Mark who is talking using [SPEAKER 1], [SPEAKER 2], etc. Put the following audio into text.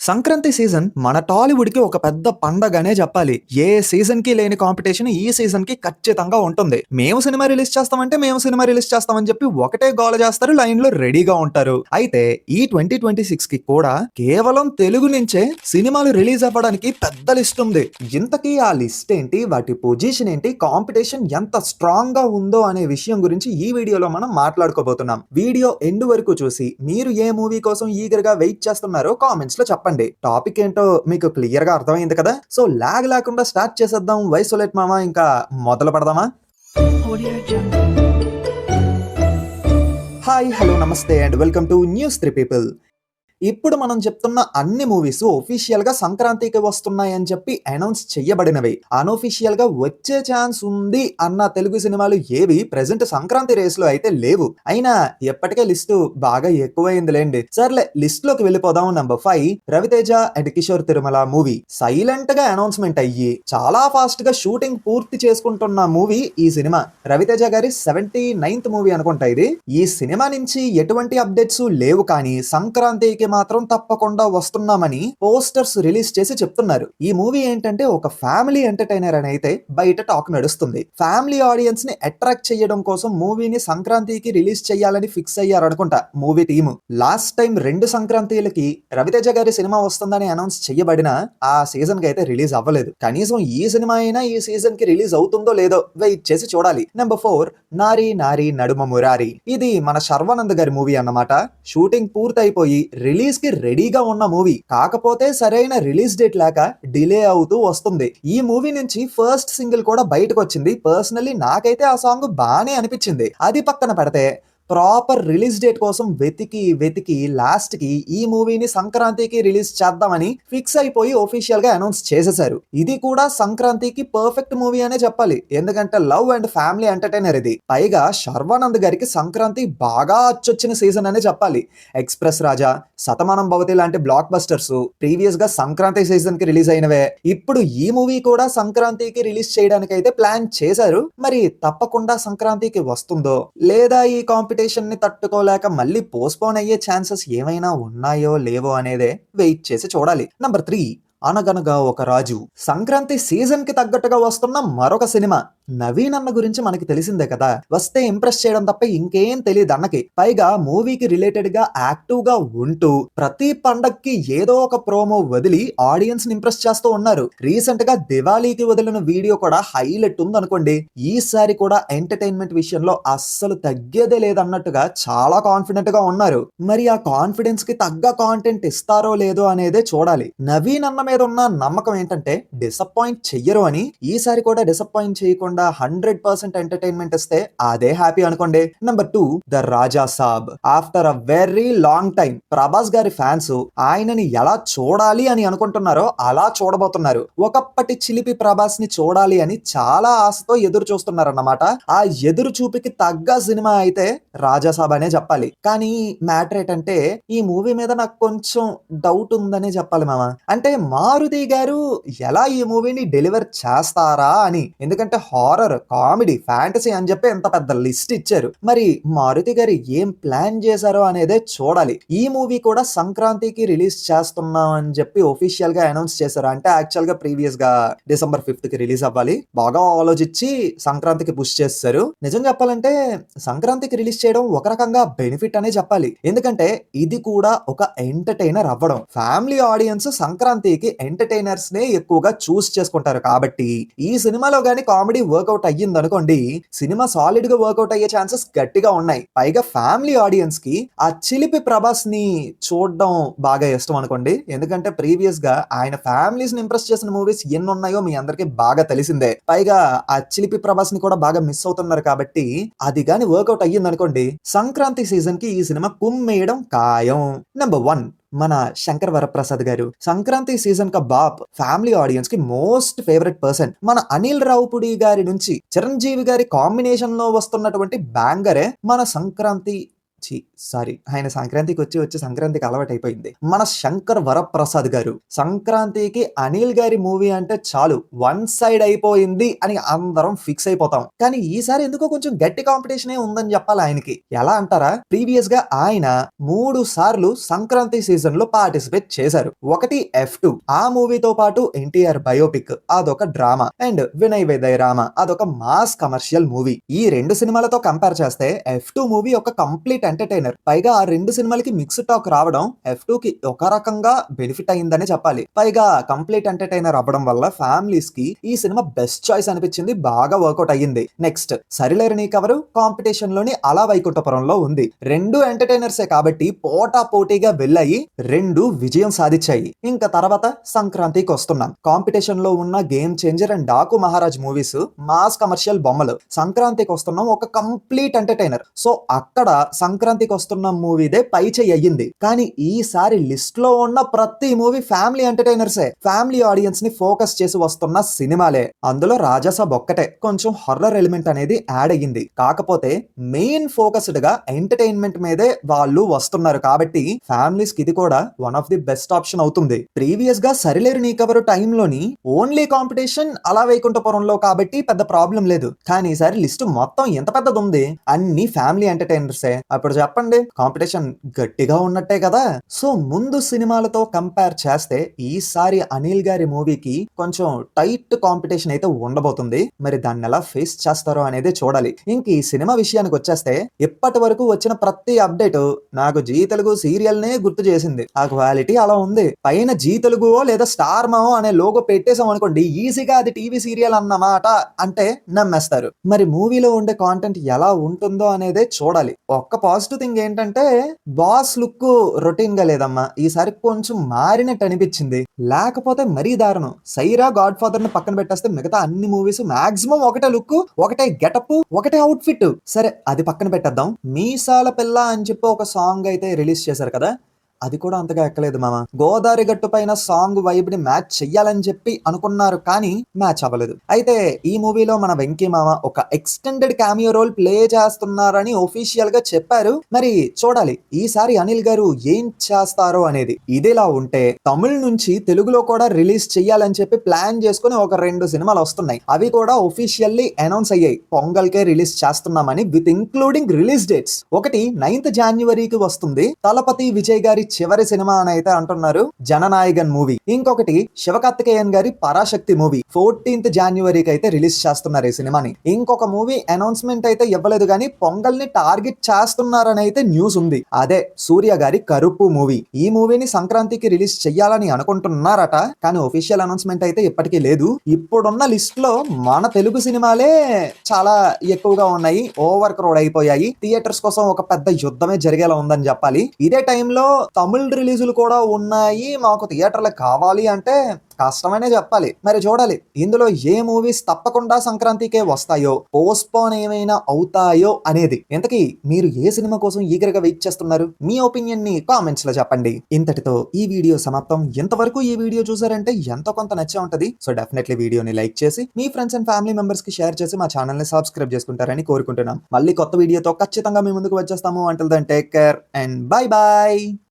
[SPEAKER 1] Sankranti season మన టాలీవుడ్‌కి ఒక పెద్ద పండగనే జెప్పాలి. ఏ సీజన్‌కి లేని కాంపిటీషన్ ఈ సీజన్‌కి ఖచ్చితంగా ఉంటుంది. మేము సినిమా రిలీజ్ చేస్తామంటే, మేము సినిమా రిలీజ్ చేస్తామని జెప్పి ఒకటే గోల జేస్తారు. లైన్‌లో రెడీగా ఉంటారు. అయితే ఈ 2026కి కూడా కేవలం తెలుగు నుంచే సినిమాలు రిలీజ్ అవ్వడానికి పెద్ద లిస్ట్ ఉంది. ఇంతకీ ఆ లిస్ట్ ఏంటి? వాటి పొజిషన్ ఏంటి? కాంపిటీషన్ ఎంత స్ట్రాంగ్‌గా ఉందో అనే విషయం గురించి ఈ వీడియోలో మనం మాట్లాడుకోబోతున్నాం. వీడియో ఎండ్ వరకు చూసి మీరు ఏ మూవీ కోసం ఈగర్‌గా వెయిట్ చేస్తున్నారో కామెంట్స్‌లో చెప్పండి. టాపిక్ ఏంటో మీకు క్లియర్‌గా అర్థమైంది కదా! సో లాగ్ లేకుండా స్టార్ట్ చేసేద్దాం. వై సో లెట్ మామ ఇంకా మొదలు పెడదామా?
[SPEAKER 2] Audio Jungle.
[SPEAKER 1] హాయ్, హలో, నమస్తే and welcome to news 3 people. ఇప్పుడు మనం చెప్తున్న అన్ని మూవీస్ ఒఫీషియల్‌గా సంక్రాంతికి వస్తున్నాయని చెప్పి అనౌన్స్ చెయ్యబడినవి. అన్‌అఫీషియల్‌గా వచ్చే ఛాన్స్ ఉంది అన్న తెలుగు సినిమాలు ఏవి ప్రెజెంట్ సంక్రాంతి రేస్‌లో అయితే లేవు. అయినా ఎప్పటికే లిస్టు బాగా ఎక్కువైందిలేండి. సర్లే లిస్ట్‌లోకి వెళ్ళిపోదాం. Number 5 Ravi Teja and Kishore Tirumala movie. సైలెంట్‌గా అనౌన్స్‌మెంట్ అయ్యి చాలా ఫాస్ట్‌గా షూటింగ్ పూర్తి చేసుకుంటున్న మూవీ ఈ సినిమా. రవితేజ గారి 79th మూవీ అనుకుంటా ఇది. ఈ సినిమా నుంచి ఎటువంటి అప్డేట్స్ లేవు, కానీ సంక్రాంతికి మాత్రం తప్పకుండా వస్తున్నామని పోస్టర్స్ రిలీజ్ చేసి చెప్తున్నారు. ఈ మూవీ ఏంటంటే ఒక ఫ్యామిలీ ఎంటర్టైనర్ అని అయితే బయట టాక్ నడుస్తుంది. ఫ్యామిలీ ఆడియన్స్ ని అట్రాక్ట్ చేయడం కోసం మూవీని సంక్రాంతికి రిలీజ్ చేయాలని ఫిక్స్ అయ్యారు అనుకుంటా movie team. Last time 2 సంక్రాంతిలకి Raviteja గారి సినిమా వస్తుందని అనౌన్స్ చేయబడిన ఆ సీజన్ కి అయితే రిలీజ్ అవ్వలేదు. కనీసం ఈ సినిమా అయినా ఈ సీజన్ కి రిలీజ్ అవుతుందో లేదో వెయిట్ చేసి చూడాలి. నెంబర్ 4 నారీ నారీ నడుమ మురారి. ఇది మన శర్వానంద్ గారి మూవీ అన్నమాట. షూటింగ్ పూర్తయిపోయి రిలీజ్ కి రెడీగా ఉన్న మూవీ. కాకపోతే సరైన రిలీజ్ డేట్ లేక డిలే అవుతూ వస్తుంది. ఈ మూవీ నుంచి ఫస్ట్ సింగిల్ కూడా బయటకు వచ్చింది. పర్సనల్లీ నాకైతే ఆ సాంగ్ బానే అనిపించింది. అది పక్కన పెడితే ప్రాపర్ రిలీజ్ డేట్ కోసం వెతికి లాస్ట్ కి ఈ మూవీని సంక్రాంతికి రిలీజ్ చేద్దామని ఫిక్స్ అయిపోయి ఒఫీషియల్ గా అనౌన్స్ చేసేశారు. ఇది కూడా సంక్రాంతికి పర్ఫెక్ట్ మూవీ అనే చెప్పాలి. ఎందుకంటే లవ్ అండ్ ఫ్యామిలీ ఎంటర్టైనర్ ఇది. పైగా శర్వానంద్ గారికి సంక్రాంతి బాగా అచ్చొచ్చిన సీజన్ అనే చెప్పాలి. ఎక్స్ప్రెస్ రాజా, శతమానం భవతి లాంటి బ్లాక్ బస్టర్స్ ప్రీవియస్ గా సంక్రాంతి సీజన్ కి రిలీజ్ అయినవే. ఇప్పుడు ఈ మూవీ కూడా సంక్రాంతికి రిలీజ్ చేయడానికి అయితే ప్లాన్ చేశారు. మరి తప్పకుండా సంక్రాంతికి వస్తుందో లేదా ఈ కాంపిటీషన్ ని తట్టుకోలేక మళ్ళీ పోస్ట్పోన్ అయ్యే ఛాన్సెస్ ఏమైనా ఉన్నాయో లేవో అనేదే వెయిట్ చేసి చూడాలి. నంబర్ 3 అనగనగా ఒక రాజు. సంక్రాంతి సీజన్ కి తగ్గట్టుగా వస్తున్న మరొక సినిమా. నవీన్ అన్న గురించి మనకి తెలిసిందే కదా. వస్తే ఇంప్రెస్ చేయడం తప్ప ఇంకేం తెలియదు అన్నకి. పైగా మూవీకి రిలేటెడ్ గా యాక్టివ్ గా ఉంటూ ప్రతి పండక్కి ఏదో ఒక ప్రోమో వదిలి ఆడియన్స్ ని ఇంప్రెస్ చేస్తూ ఉన్నారు. రీసెంట్ గా దివాళీకి వదిలిన వీడియో కూడా హైలైట్ ఉంది అనుకోండి. ఈసారి కూడా ఎంటర్టైన్మెంట్ విషయంలో అస్సలు తగ్గేదే లేదన్నట్టుగా చాలా కాన్ఫిడెంట్ గా ఉన్నారు. మరి ఆ కాన్ఫిడెన్స్ కి తగ్గ కాంటెంట్ ఇస్తారో లేదో అనేదే చూడాలి. నవీన్ అన్న మీద ఉన్న నమ్మకం ఏంటంటే డిసప్పాయింట్ చెయ్యరు అని. ఈసారి కూడా డిసప్పాయింట్ చేయకుండా 100% ఎంటర్టైన్మెంట్ ఇస్తే అదే హ్యాపీ అనుకోండి. Number 2 the Raja Saab. After a very long time Prabhas గారి ఫ్యాన్స్ ఆయనని ఎలా చూడాలి అని అనుకుంటున్నారో అలా చూడబోతున్నారు. ఒకప్పటి చిలిపి ప్రభాస్ ని చూడాలి అని చాలా ఆశతో ఎదురు చూస్తున్నారన్నమాట. ఆ ఎదురు చూపుకి తగ్గ సినిమా అయితే రాజా సాబ్ అనే చెప్పాలి. కానీ మ్యాటర్ ఏంటంటే ఈ మూవీ మీద నాకు కొంచెం డౌట్ ఉందనే చెప్పాలి మామ. అంటే మారుతి గారు ఎలా ఈ మూవీని డెలివర్ చేస్తారా అని. ఎందుకంటే హారర్, కామెడీ, ఫ్యాంటసీ అని చెప్పి ఎంత పెద్ద లిస్ట్ ఇచ్చారు. మరి మారుతి గారు ఏం ప్లాన్ చేశారో అనేదే చూడాలి. ఈ మూవీ కూడా సంక్రాంతికి రిలీజ్ చేస్తున్నాం అని చెప్పి ఒఫీషియల్ గా అనౌన్స్ చేశారు. అంటే యాక్చువల్ గా ప్రీవియస్ గా December 5th కి రిలీజ్ అవ్వాలి. బాగా ఆలోచించి సంక్రాంతికి పుష్ చేస్తారు. నిజం చెప్పాలంటే సంక్రాంతికి రిలీజ్ చేయడం ఒక రకంగా బెనిఫిట్ అనే చెప్పాలి. ఎందుకంటే ఇది కూడా ఒక ఎంటర్టైనర్ అవ్వడం. ఫ్యామిలీ ఆడియన్స్ సంక్రాంతికి ఎంటర్టైనర్స్ నే ఎక్కువగా చూస్ చేసుకుంటారు. కాబట్టి ఈ సినిమాలో గానీ కామెడీ వర్కౌట్ అయ్యింది అనుకోండి, సినిమా సాలిడ్ గా వర్కౌట్ అయ్యే ఛాన్సెస్ గట్టిగా ఉన్నాయి. పైగా ఫ్యామిలీ ఆడియన్స్ కి ఆ చిలిపి ప్రభాస్ ని చూడడం బాగా ఇష్టం అనుకోండి. ఎందుకంటే ప్రీవియస్ గా ఆయన ఫ్యామిలీస్ ని ఇంప్రెస్ చేసిన మూవీస్ ఎన్ని ఉన్నాయో మీ అందరికీ బాగా తెలిసిందే. పైగా ఆ చిలిపి ప్రభాస్ ని కూడా బాగా మిస్ అవుతున్నారు. కాబట్టి అది గాని వర్కౌట్ అయ్యింది అనుకోండి, సంక్రాంతి సీజన్ కి ఈ సినిమా కుమ్మేయడం ఖాయం. నెంబర్ 1 మన శంకర్ వరప్రసాద్ గారు. సంక్రాంతి సీజన్ కా బాప్ ఫ్యామిలీ ఆడియన్స్ కి మోస్ట్ ఫేవరెట్ పర్సన్. మన అనిల్ రావుపుడి గారి నుంచి చిరంజీవి గారి కాంబినేషన్ లో వస్తున్నటువంటి బ్యాంగరే మన సంక్రాంతి ఆయన సంక్రాంతికి వచ్చి సంక్రాంతికి అలవాటైపోయింది. మన శంకర్ వరప్రసాద్ గారు సంక్రాంతికి అనిల్ గారి మూవీ అంటే చాలు వన్ సైడ్ అయిపోయింది అని అందరం ఫిక్స్ అయిపోతాం. కానీ ఈసారి ఎందుకో కొంచెం గట్టి కాంపిటీషనే ఉందని చెప్పాలి ఆయనకి. ఎలా అంటారా? ప్రీవియస్ గా ఆయన 3 సార్లు సంక్రాంతి సీజన్ లో పార్టిసిపేట్ చేశారు. ఒకటి F2 ఆ మూవీతో పాటు ఎన్టీఆర్ బయోపిక్ అదొక డ్రామా అండ్ వినయ్ విదయ్ రామ అదొక మాస్ కమర్షియల్ మూవీ. ఈ 2 సినిమాలతో కంపేర్ చేస్తే F2 మూవీ ఒక కంప్లీట్ ఎంటర్టైనర్. పైగా ఆ 2 సినిమాలకి మిక్స్డ్ టాక్ రావడం F2 కి ఒక రకంగా బెనిఫిట్ అయిందని చెప్పాలి. పైగా కంప్లీట్ ఎంటర్టైనర్ అవ్వడం వల్ల ఫ్యామిలీస్ కి ఈ సినిమా బెస్ట్ చాయిస్ అనిపించింది. బాగా వర్కౌట్ అయ్యింది. నెక్స్ట్ సరిలేరు నీకెవరు కాంపిటీషన్ లోని అలా వైకుంఠపురంలో ఉంది. 2 ఎంటర్టైనర్సే కాబట్టి పోటా పోటీగా వెళ్ళాయి. 2 విజయం సాధించాయి. ఇంకా తర్వాత సంక్రాంతికి వస్తున్నాం. కాంపిటీషన్ లో ఉన్న game changer and Daaku Maharaj movies mass commercial బొమ్మలు. సంక్రాంతికి వస్తున్నాం ఒక కంప్లీట్ ఎంటర్టైనర్. సో అక్కడ సంక్రాంతికి వస్తున్న మూవీదే పై చేయి అయ్యింది. కానీ ఈసారి లిస్ట్ లో ఉన్న ప్రతి మూవీ ఫ్యామిలీ ఎంటర్టైనర్సే. ఫ్యామిలీ ఆడియన్స్ ని ఫోకస్ చేసి వస్తున్న సినిమాలే. అందులో రాజాసాబ్ ఒక్కటే కొంచెం హర్రర్ ఎలిమెంట్ అనేది యాడ్ అయ్యింది. కాకపోతే మెయిన్ ఫోకస్డ్ గా ఎంటర్టైన్మెంట్ మీదే వాళ్ళు వస్తున్నారు కాబట్టి ఫ్యామిలీస్ కి ఇది కూడా one of the best option అవుతుంది. ప్రీవియస్ గా సరిలేరు నీకెవరు టైంలోని ఓన్లీ కాంపిటీషన్ అలా వైకుంఠపురంలో కాబట్టి పెద్ద ప్రాబ్లం లేదు. కానీ ఈసారి లిస్ట్ మొత్తం ఎంత పెద్దది ఉంది. అన్ని ఫ్యామిలీ ఎంటర్టైనర్సే. అప్పుడు చెప్పండి కాంపిటీషన్ గట్టిగా ఉన్నట్టే కదా. సో ముందు సినిమాలతో కంపేర్ చేస్తే ఈసారి అనిల్ గారి మూవీకి కొంచెం టైట్ కాంపిటీషన్ అయితే ఉండబోతుంది. మరి దాన్ని ఎలా ఫేస్ చేస్తారో అనేది చూడాలి. ఇంక ఈ సినిమా విషయానికి వచ్చేస్తే ఇప్పటి వరకు వచ్చిన ప్రతి అప్డేట్ నాకు జీ తెలుగు సీరియల్ నే గుర్తు చేసింది. ఆ క్వాలిటీ అలా ఉంది. పైన జీ తెలుగు లేదా స్టార్ మావో అనే లోగో పెట్టేసాం అనుకోండి ఈజీగా అది టీవీ సీరియల్ అన్నమాట అంటే నమ్మేస్తారు. మరి మూవీలో ఉండే కాంటెంట్ ఎలా ఉంటుందో అనేదే చూడాలి. ఒక్క పాజిటివ్ థింగ్ ఏంటంటే బాస్ లుక్ రొటీన్ గా లేదమ్మా. ఈసారి కొంచెం మారినట్టు అనిపించింది. లేకపోతే మరీ దారుణం. సైరా గాడ్ ఫాదర్ ని పక్కన పెట్టేస్తే మిగతా అన్ని మూవీస్ మాక్సిమం ఒకటే లుక్ ఒకటే గెటప్ ఒకటే అవుట్ఫిట్. సరే అది పక్కన పెట్టేద్దాం. మీసాల పిల్ల అని చెప్పి ఒక సాంగ్ అయితే రిలీజ్ చేశారు కదా, అది కూడా అంతగా ఎక్కలేదు మామ. గోదావరి గట్టు పైన సాంగ్ వైబ్ ని మ్యాచ్ చెయ్యాలని చెప్పి అనుకున్నారు కానీ మ్యాచ్ అవ్వలేదు. అయితే ఈ మూవీలో మన వెంకీ మామ ఒక ఎక్స్టెండెడ్ క్యామియో రోల్ ప్లే చేస్తున్నారని ఒఫీషియల్ గా చెప్పారు. మరి చూడాలి ఈసారి అనిల్ గారు ఏం చేస్తారో అనేది. ఇదిలా ఉంటే తమిళ్ నుంచి తెలుగులో కూడా రిలీజ్ చెయ్యాలని చెప్పి ప్లాన్ చేసుకుని ఒక 2 సినిమాలు వస్తున్నాయి. అవి కూడా ఒఫీషియల్లీ అనౌన్స్ అయ్యాయి. పొంగల్కే రిలీజ్ చేస్తున్నామని విత్ ఇంక్లూడింగ్ రిలీజ్ డేట్స్. ఒకటి 9th జాన్యువరికి వస్తుంది. తలపతి విజయ్ గారి చివరి సినిమా అని అయితే అంటున్నారు, జననాయగన్ మూవీ. ఇంకొకటి శివకార్తికేయన్ గారి పరాశక్తి మూవీ 14th జాన్యువరికి అయితే రిలీజ్ చేస్తున్నారు ఈ సినిమాని. ఇంకొక మూవీ అనౌన్స్మెంట్ అయితే ఇవ్వలేదు కానీ పొంగల్ ని టార్గెట్ చేస్తున్నారని అయితే న్యూస్ ఉంది. అదే సూర్య గారి కరుపు మూవీ. ఈ మూవీని సంక్రాంతికి రిలీజ్ చెయ్యాలని అనుకుంటున్నారట. కానీ ఒఫీషియల్ అనౌన్స్మెంట్ అయితే ఇప్పటికీ లేదు. ఇప్పుడున్న లిస్ట్ లో మన తెలుగు సినిమాలే చాలా ఎక్కువగా ఉన్నాయి. ఓవర్ క్రౌడ్ అయిపోయాయి. థియేటర్స్ కోసం ఒక పెద్ద యుద్ధమే జరిగేలా ఉందని చెప్పాలి. ఇదే టైంలో తమిళ్ రిలీజులు కూడా ఉన్నాయి. మాకు థియేటర్లు కావాలి అంటే కష్టమనే చెప్పాలి. మరి చూడాలి ఇందులో ఏ మూవీస్ తప్పకుండా సంక్రాంతికే వస్తాయో పోస్ట్పోన్ ఏమైనా అవుతాయో అనేది. ఇంతకీ మీరు ఏ సినిమా కోసం ఈగర్ గా వెయిట్ చేస్తున్నారు? మీ ఒపీనియన్ ని కామెంట్స్ లో చెప్పండి. ఇంతటితో ఈ వీడియో సమాప్తం. ఇంతవరకు ఈ వీడియో చూసారంటే ఎంతో కొంత నచ్చే ఉంటది. సో డెఫినెట్లీ వీడియోని లైక్ చేసి మీ ఫ్రెండ్స్ అండ్ ఫ్యామిలీ మెంబర్స్ కి షేర్ చేసి మా ఛానల్ ని సబ్స్క్రైబ్ చేసుకుంటారని కోరుకుంటున్నాం. మళ్ళీ కొత్త వీడియోతో ఖచ్చితంగా మీ ముందుకు వచ్చేస్తాము. Until then take care and bye bye.